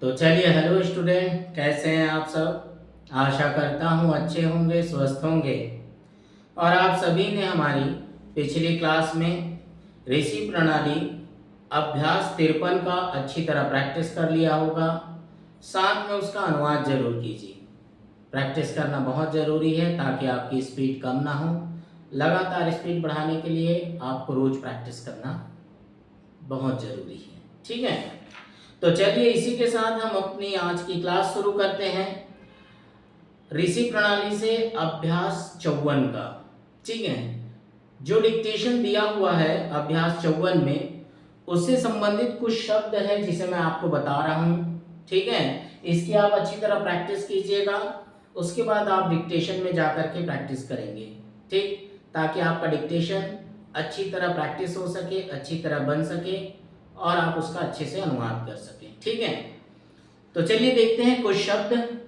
तो चलिए, hello student, कैसे हैं आप सब। आशा करता हूँ अच्छे होंगे, स्वस्थ होंगे। और आप सभी ने हमारी पिछली क्लास में ऋषि प्रणाली अभ्यास 53 का अच्छी तरह प्रैक्टिस कर लिया होगा। साथ में उसका अनुवाद जरूर कीजिए। प्रैक्टिस करना बहुत ज़रूरी है ताकि आपकी स्पीड कम ना हो। लगातार स्पीड बढ़ाने के लिए आपको रोज़ प्रैक्टिस करना बहुत ज़रूरी है। ठीक है, तो चलिए इसी के साथ हम अपनी आज की क्लास शुरू करते हैं ऋषि प्रणाली से अभ्यास 54 का। ठीक है, जो डिक्टेशन दिया हुआ है अभ्यास 54 में, उससे संबंधित कुछ शब्द है जिसे मैं आपको बता रहा हूँ। ठीक है, इसकी आप अच्छी तरह प्रैक्टिस कीजिएगा। उसके बाद आप डिक्टेशन में जाकर के प्रैक्टिस करेंगे। ठीक, ताकि आपका डिक्टेशन अच्छी तरह प्रैक्टिस हो सके, अच्छी तरह बन सके और आप उसका अच्छे से अनुवाद कर सकें। ठीक है, तो चलिए देखते हैं कुछ शब्द।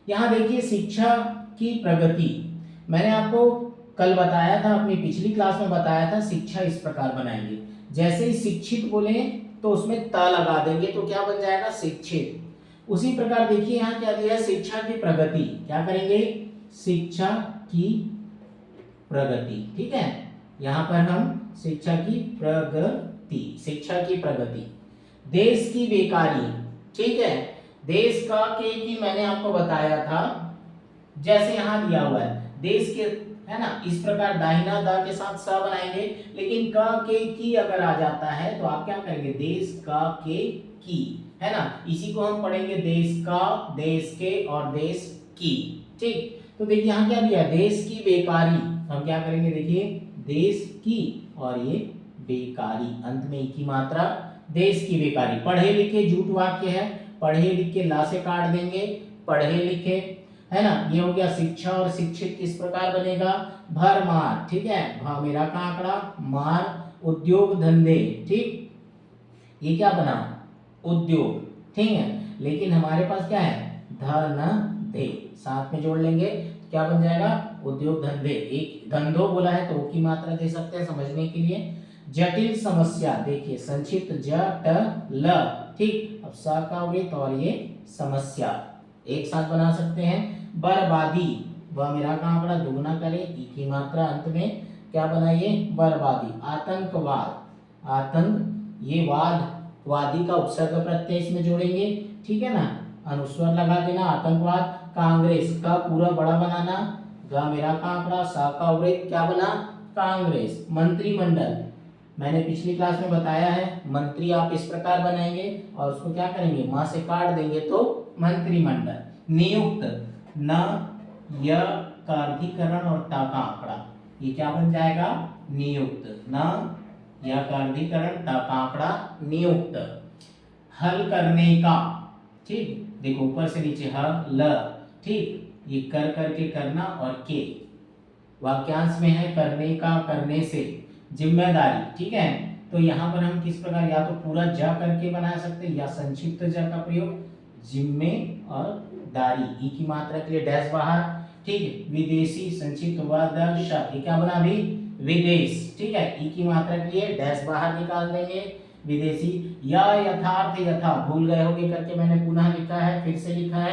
यहाँ देखिए, शिक्षा की प्रगति। मैंने आपको कल बताया था, अपनी पिछली क्लास में बताया था, शिक्षा इस प्रकार बनाएंगे। जैसे ही शिक्षित बोले तो उसमें त लगा देंगे तो क्या बन जाएगा, शिक्षित। उसी प्रकार देखिए यहाँ क्या दिया है, शिक्षा की प्रगति। क्या करेंगे, शिक्षा की प्रगति। ठीक है, यहाँ पर हम शिक्षा की प्रगति, शिक्षा की प्रगति। देश की बेकारी। ठीक है, देश का के की मैंने आपको बताया था, जैसे यहाँ दिया हुआ है देश के, है ना, इस प्रकार दाहिना दा के साथ स बनाएंगे। लेकिन क के की अगर आ जाता है तो आप क्या करेंगे, देश का के की, है ना। इसी को हम पढ़ेंगे देश का, देश के और देश की। ठीक, तो देखिए यहाँ क्या दिया, देश की बेकारी। हम क्या करेंगे, देखिए देश की और ये बेकारी, अंत में एक की मात्रा, देश की बेकारी। पढ़े लिखे झूठ वाक्य है, पढ़े लिखे ला से काट देंगे, पढ़े लिखे, है ना। ये हो गया शिक्षा और शिक्षित किस प्रकार बनेगा, भरमार। ठीक है, भा मेरा का आंकड़ा, मार, उद्योग धंधे। ठीक, ये क्या बना, उद्योग। ठीक है, लेकिन हमारे पास क्या है, धनधे, साथ में जोड़ लेंगे तो क्या बन जाएगा, उद्योग धंधे। एक धंधो बोला है तो ओ की मात्रा दे सकते हैं समझने के लिए। जटिल समस्या, देखिए संक्षिप्त जटल। ठीक, अब सा का वृत्त और ये समस्या एक साथ बना सकते हैं। बर्बादी, वह मेरा का आंकड़ा दुगना करें, ई की मात्रा, अंत में क्या बनाइए, बर्बादी। आतंकवाद, आतंक, ये वाद, वादी का उपसर्ग प्रत्यय इसमें जोड़ेंगे। ठीक है ना, अनुस्वर लगा देना, आतंकवाद। कांग्रेस का पूरा बड़ा बनाना, गा मेरा का आंकड़ा, सा का वृत्त, क्या बना, कांग्रेस। मंत्रिमंडल, मैंने पिछली क्लास में बताया है, मंत्री आप इस प्रकार बनाएंगे और उसको क्या करेंगे, मां से काट देंगे तो मंत्रिमंडल। नियुक्त, न य का अर्धीकरण और ता का आंकड़ा, ये क्या बन जाएगा, नियुक्त। न य का अर्धीकरण, ता का आंकड़ा, नियुक्त। हल करने का, ठीक, देखो ऊपर से नीचे हल, ठीक, ये कर करके करना और के वाक्यांश में है, करने का, करने से, जिम्मेदारी। ठीक है, तो यहाँ पर हम किस प्रकार, या तो पूरा जा करके बना सकते हैं या संक्षिप्त जा का प्रयोग, जिम्मे और दारी, ई की मात्रा के लिए डैश बाहर। ठीक है, विदेशी संक्षिप्त वदर्श, ये क्या बना भी, विदेश। ठीक है, ई की मात्रा के लिए डैश बाहर निकाल देंगे, विदेशी। या यथार्थ, यथा भूल गए होगे करके मैंने पुनः लिखा है, फिर से लिखा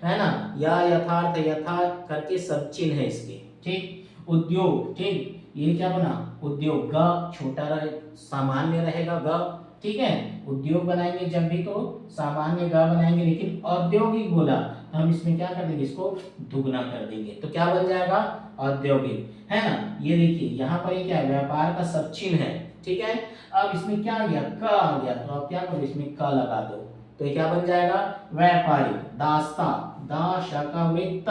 है ना। या यथार्थ, यथा करके सब चिन्ह है इसके। ठीक, उद्योग, ठीक, ये क्या बना, उद्योग, ग छोटा रहे, सामान्य रहेगा ग। ठीक है, उद्योग बनाएंगे जब भी तो सामान्य ग बनाएंगे, लेकिन औद्योगिक बोला तो हम इसमें क्या कर देंगे, इसको दुगना कर देंगे तो क्या बन जाएगा, औद्योगिक, है ना। ये देखिए यहाँ पर ये क्या है, व्यापार का सब चिन्ह है। ठीक है, अब इसमें क्या आ गया, क आ गया, तो आप क्या करो, इसमें क लगा दो तो ये क्या बन जाएगा, व्यापारी। दास्ता, दा श का वृत्त,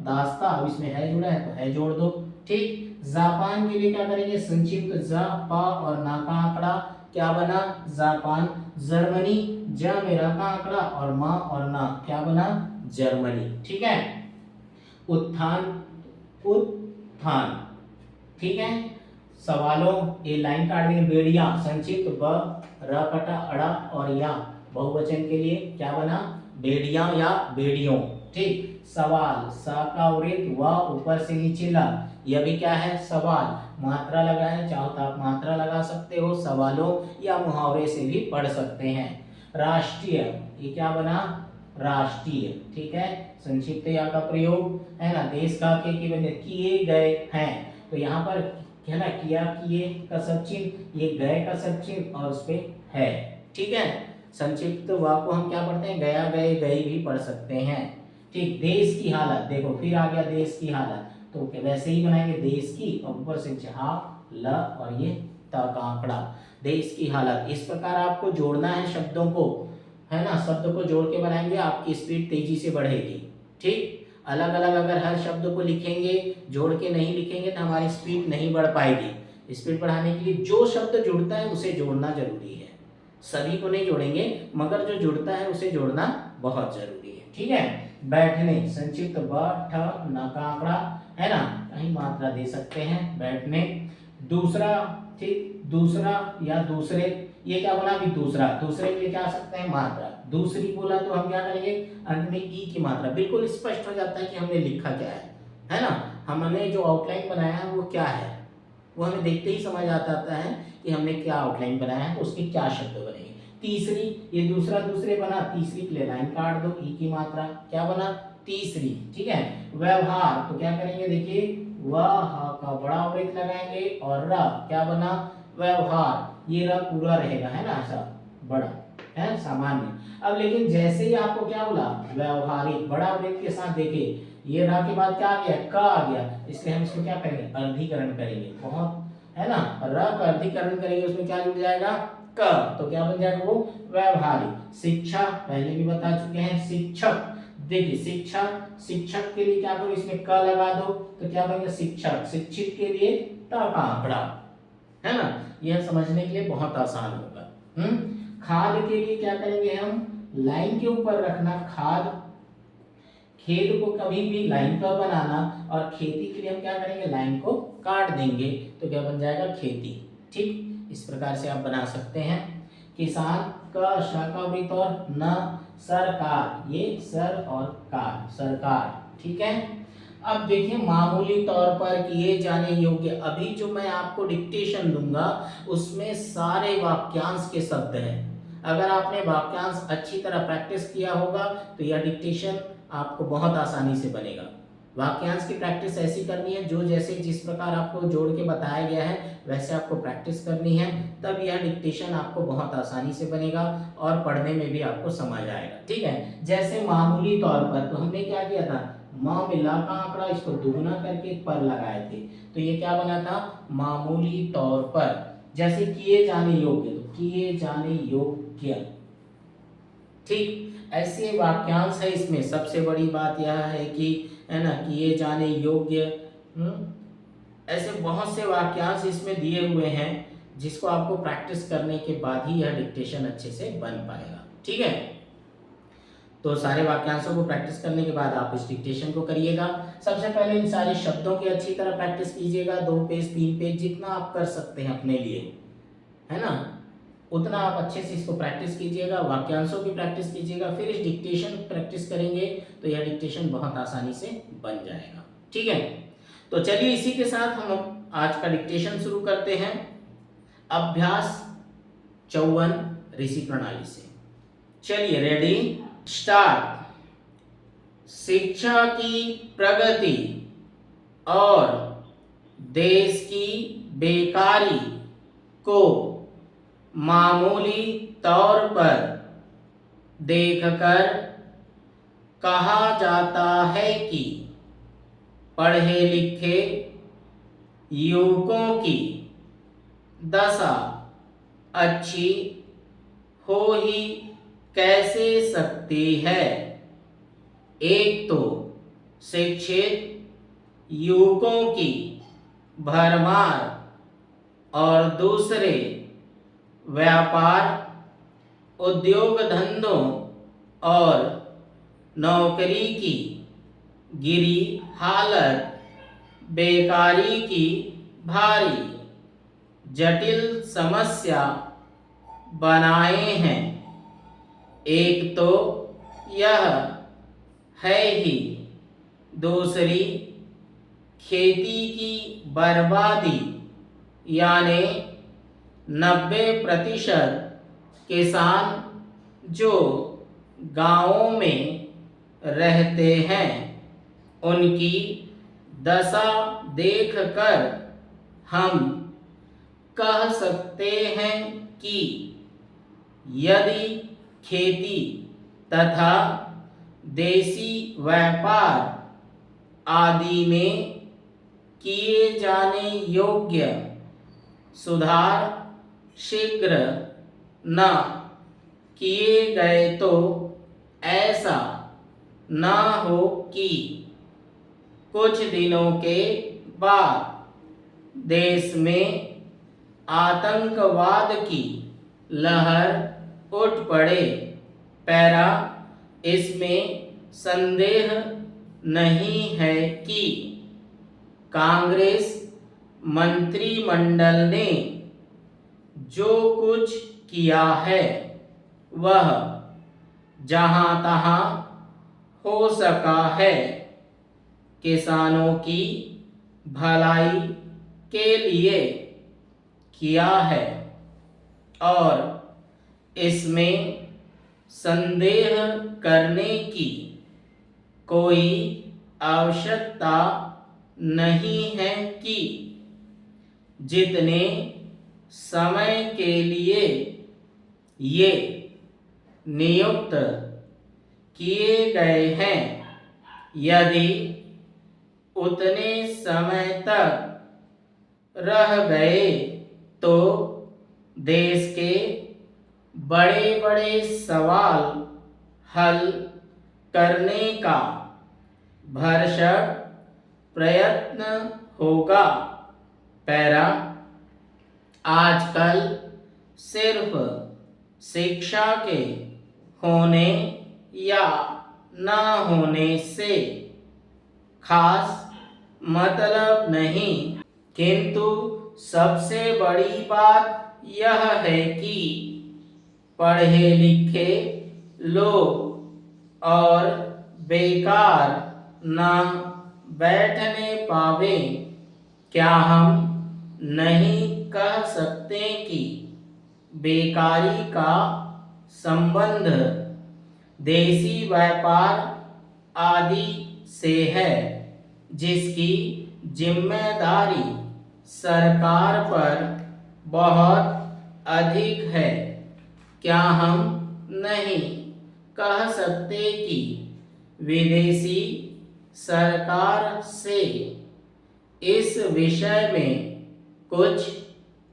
दास्ता, अब इसमें है जुड़ा है तो है जोड़ दो। ठीक, जापान के लिए क्या करेंगे, संक्षिप्त जा पा और ना का आंकड़ा, क्या बना, जापान। जर्मनी, ज मेरा का आंकड़ा और मा और ना, क्या बना, जर्मनी। ठीक है, उत्थान, उत्थान। ठीक है, सवालों, ये लाइन काट देंगे, बेड़िया संक्षिप्त ब र कटा अड़ा और या, बहुवचन के लिए क्या बना, बेड़िया या बेड़ियों। ठीक, सवाल, सा का वृत्त, व ऊपर से नीचे ला, यह भी क्या है, सवाल। मात्रा लगा है, चाहो तो आप मात्रा लगा सकते हो, सवालों या मुहावरे से भी पढ़ सकते हैं। राष्ट्रीय, ये क्या बना, राष्ट्रीय, ठीक है। संक्षिप्त या का प्रयोग है ना, देश का की वजह किए गए हैं, तो यहाँ पर है ना किया किए का सब चिन्ह, ये गए का सब चिन्ह और उस पे है, ठीक है। संक्षिप्त वाक्य को हम क्या पढ़ते हैं, गया गए गई भी पढ़ सकते हैं, ठीक। देश की हालत, देखो फिर आ गया देश की हालत, तो वैसे ही बनाएंगे देश की और ऊपर से जहा ल और ये त का आंकड़ा, देश की हालत। इस प्रकार आपको जोड़ना है शब्दों को, है ना, शब्द को जोड़ के बनाएंगे, आपकी स्पीड तेजी से बढ़ेगी, ठीक। अलग अलग अगर हर शब्द को लिखेंगे, जोड़ के नहीं लिखेंगे तो हमारी स्पीड नहीं बढ़ पाएगी। स्पीड बढ़ाने के लिए जो शब्द जुड़ता है उसे जोड़ना जरूरी है, सभी को नहीं जोड़ेंगे मगर जो जुड़ता है उसे जोड़ना बहुत जरूरी है, ठीक है। बैठने, संक्षिप्त ब ठ न का आंकड़ा, है ना, कहीं मात्रा दे सकते हैं, बैठने। दूसरा, ठीक, दूसरा या दूसरे, ये क्या बना, अभी दूसरा, दूसरे के लिए क्या आ सकते हैं, मात्रा। दूसरी बोला तो हम क्या करेंगे, अंत में ई की मात्रा, बिल्कुल स्पष्ट हो जाता है कि हमने लिखा क्या है ना। हमने जो आउटलाइन बनाया है वो क्या है, वो हमें देखते ही समझ आता है कि हमने क्या आउटलाइन बनाया है, तो उसके क्या शब्द बनेंगे। तीसरी, ये दूसरा दूसरे बना, तीसरी के लिए लाइन काट दो, ई की मात्रा, क्या बना, तीसरी, ठीक है। व्यवहार, तो क्या करेंगे, देखिए वह का बड़ा वृत्त लगाएंगे और र क्या बना, व्यवहार, ये र पूरा रहेगा, है ना, ऐसा बड़ा है सामान्य। अब लेकिन जैसे ही आपको क्या बोला, व्यवहारिक, बड़ा वृत्त के साथ देखिए, ये रा के बाद क्या आ गया, क आ गया, इसलिए हम इसको क्या करेंगे, अर्धीकरण करेंगे, बहुत, है ना, र का अर्धीकरण करेंगे, उसमें क्या जुड़ जाएगा, क, तो क्या बन जाएगा वो, व्यवहारिक। शिक्षा, पहले भी बता चुके हैं, शिक्षक, देखिए शिक्षा, शिक्षक के लिए क्या करो, इसमें क लगा दो, तो क्या बनेगा, शिक्षक, शिक्षित के लिए त का आंकड़ा, है ना, यह समझने के लिए बहुत आसान होगा। खाद के लिए क्या करेंगे हम, लाइन के ऊपर रखना खाद, खेत को कभी भी लाइन पर बनाना, और खेती के लिए हम क्या करेंगे, लाइन को काट देंगे, तो क्या बन जाएगा, खेती, ठीक। इस प्रकार से आप बना सकते हैं। किसान का श का वृत्त और न सरकार, ये सर और कार, सरकार, ठीक है। अब देखिए मामूली तौर पर किए जाने योग्य, अभी जो मैं आपको डिक्टेशन दूंगा उसमें सारे वाक्यांश के शब्द हैं। अगर आपने वाक्यांश अच्छी तरह प्रैक्टिस किया होगा तो यह डिक्टेशन आपको बहुत आसानी से बनेगा। वाक्यांश की प्रैक्टिस ऐसी करनी है, जो जैसे जिस प्रकार आपको जोड़ के बताया गया है वैसे आपको प्रैक्टिस करनी है, तब यह डिक्टेशन आपको बहुत आसानी से बनेगा और पढ़ने में भी आपको समझ आएगा, ठीक है। जैसे मामूली तौर पर, तो हमने क्या किया था, माँ में ला का आंकड़ा, इसको दुगुना करके पर लगाए थे, तो ये क्या बना था, मामूली तौर पर। जैसे किए जाने योग्य, तो किए जाने योग्य, ठीक। ऐसे वाक्यांश है, इसमें सबसे बड़ी बात यह है कि, है ना, किए जाने योग्य, ऐसे बहुत से वाक्यांश इसमें दिए हुए हैं जिसको आपको प्रैक्टिस करने के बाद ही यह डिक्टेशन अच्छे से बन पाएगा, ठीक है। तो सारे वाक्यांशों को प्रैक्टिस करने के बाद आप इस डिक्टेशन को करिएगा। सबसे पहले इन सारे शब्दों की अच्छी तरह प्रैक्टिस कीजिएगा, 2 पेज 3 पेज जितना आप कर सकते हैं अपने लिए, है ना, उतना आप अच्छे से इसको प्रैक्टिस कीजिएगा, वाक्यांशों की प्रैक्टिस कीजिएगा, फिर इस डिक्टेशन प्रैक्टिस करेंगे तो यह डिक्टेशन बहुत आसानी से बन जाएगा, ठीक है। तो चलिए इसी के साथ हम आज का डिक्टेशन शुरू करते हैं। अभ्यास 54 ऋषि प्रणाली से। चलिए रेडी, स्टार्ट। शिक्षा की प्रगति और देश की बेकारी को मामूली तौर पर देखकर कहा जाता है कि पढ़े लिखे युवकों की दशा अच्छी हो ही कैसे सकती है। एक तो शिक्षित युवकों की भरमार और दूसरे व्यापार, उद्योग धंधों और नौकरी की गिरी हालत बेकारी की भारी जटिल समस्या बनाए हैं। एक तो यह है ही, दूसरी खेती की बर्बादी, यानी 90% किसान जो गांवों में रहते हैं उनकी दशा देखकर हम कह सकते हैं कि यदि खेती तथा देशी व्यापार आदि में किए जाने योग्य सुधार शीघ्र न किए गए तो ऐसा न हो कि कुछ दिनों के बाद देश में आतंकवाद की लहर उठ पड़े। पैरा इसमें संदेह नहीं है कि कांग्रेस मंत्रिमंडल ने जो कुछ किया है वह जहां तहां हो सका है किसानों की भलाई के लिए किया है और इसमें संदेह करने की कोई आवश्यकता नहीं है कि जितने समय के लिए ये नियुक्त किए गए हैं यदि उतने समय तक रह गए तो देश के बड़े बड़े सवाल हल करने का भरसक प्रयत्न होगा। पैरा आजकल सिर्फ शिक्षा के होने या न होने से खास मतलब नहीं, किंतु सबसे बड़ी बात यह है कि पढ़े लिखे लोग और बेकार न बैठने पावे। क्या हम नहीं कह सकते कि बेकारी का संबंध देशी व्यापार आदि से है जिसकी जिम्मेदारी सरकार पर बहुत अधिक है। क्या हम नहीं कह सकते कि विदेशी सरकार से इस विषय में कुछ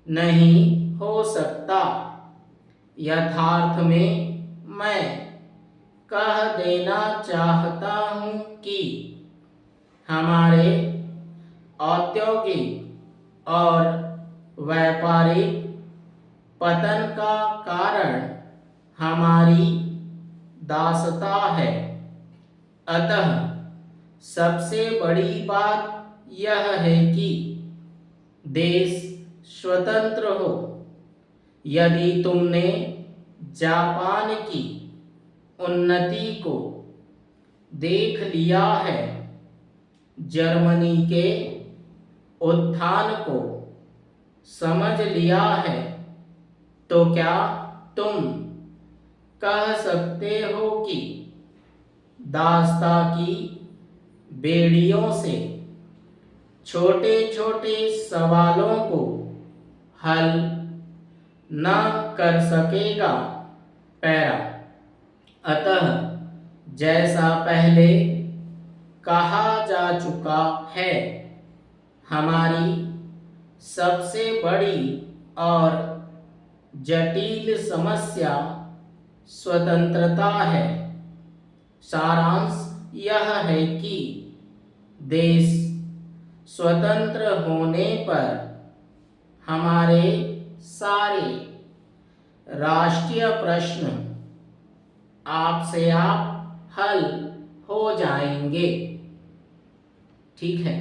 नहीं हो सकता? यथार्थ में मैं कह देना चाहता हूँ कि हमारे औद्योगिक और व्यापारिक पतन का कारण हमारी दासता है। अतः सबसे बड़ी बात यह है कि देश स्वतंत्र हो। यदि तुमने जापान की उन्नति को देख लिया है, जर्मनी के उत्थान को समझ लिया है, तो क्या तुम कह सकते हो कि दासता की बेड़ियों से छोटे छोटे सवालों को हल न कर सकेगा? पैरा अतः जैसा पहले कहा जा चुका है, हमारी सबसे बड़ी और जटिल समस्या स्वतंत्रता है। सारांश यह है कि देश स्वतंत्र होने पर हमारे सारे राष्ट्रीय प्रश्न आप से आप हल हो जाएंगे। ठीक है,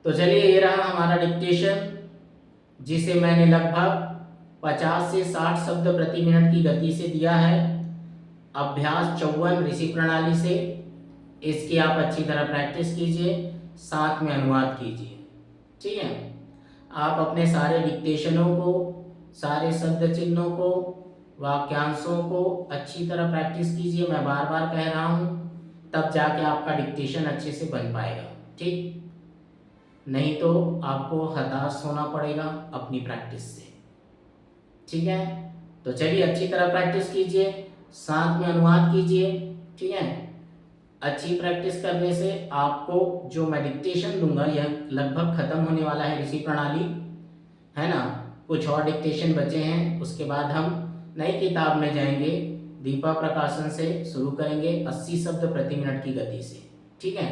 तो चलिए ये रहा हमारा डिक्टेशन, जिसे मैंने लगभग 50 से 60 शब्द प्रति मिनट की गति से दिया है। अभ्यास 54 ऋषि प्रणाली से इसकी आप अच्छी तरह प्रैक्टिस कीजिए, साथ में अनुवाद कीजिए। ठीक है, आप अपने सारे डिक्टेशनों को, सारे शब्द चिन्हों को, वाक्यांशों को अच्छी तरह प्रैक्टिस कीजिए, मैं बार बार कह रहा हूँ, तब जाके आपका डिक्टेशन अच्छे से बन पाएगा। ठीक, नहीं तो आपको हताश होना पड़ेगा अपनी प्रैक्टिस से। ठीक है, तो चलिए अच्छी तरह प्रैक्टिस कीजिए, साथ में अनुवाद कीजिए। ठीक है, अच्छी प्रैक्टिस करने से आपको जो मैं डिक्टेशन दूंगा यह लगभग खत्म होने वाला है ऋषि प्रणाली, है ना। कुछ और डिक्टेशन बचे हैं, उसके बाद हम नई किताब में जाएंगे, दीपा प्रकाशन से शुरू करेंगे 80 शब्द प्रति मिनट की गति से। ठीक है,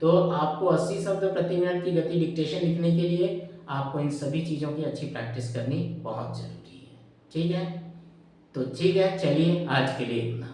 तो आपको 80 शब्द प्रति मिनट की गति डिक्टेशन लिखने के लिए आपको इन सभी चीज़ों की अच्छी प्रैक्टिस करनी बहुत जरूरी है। ठीक है, तो ठीक है, चलिए आज के लिए इतना।